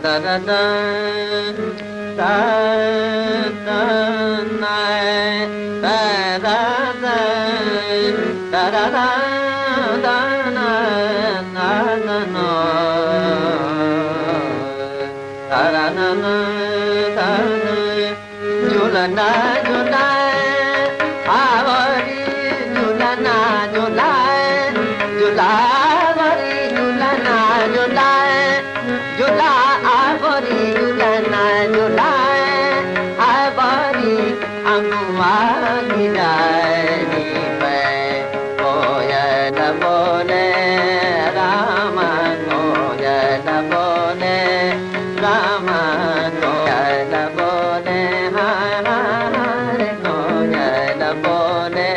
da da da da da na da da da da da da da na na na no da da na na da na julana julai avari julana julai julai julana julai jula avari julana julai avari amwa gidai pe koya da bole rama koya da bole rama koya da bole hare koya da bole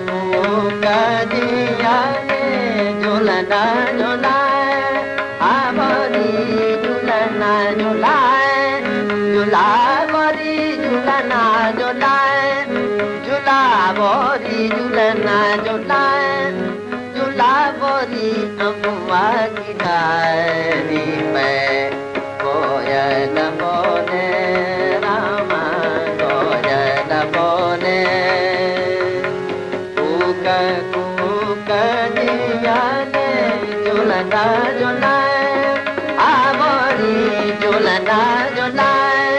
kuka diya ne julana julai avari julana julai julabori julana julai julabori julana julai julabori amwa gidai pe koya da bole rama koya da bole kuka diya ne julana julai avari julana julai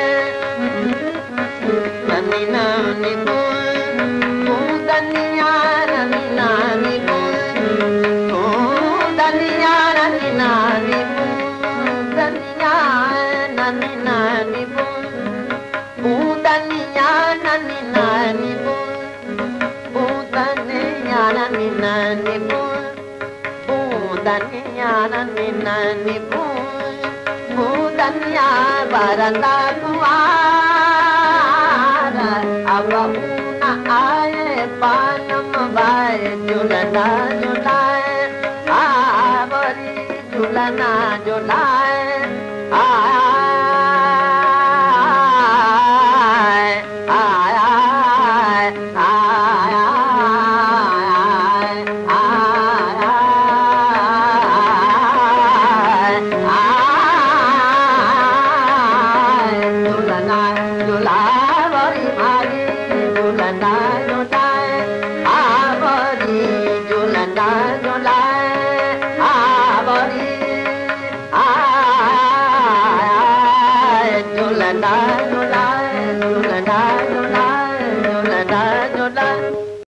nani nani bul daniya nani nani bul daniya nani nani bul daniya nani nani bul daniya nani nani bul daniya nani nani bul daniya nani nani budanya baranda kuara abuna aye panam vai julana julai avari julana julai julana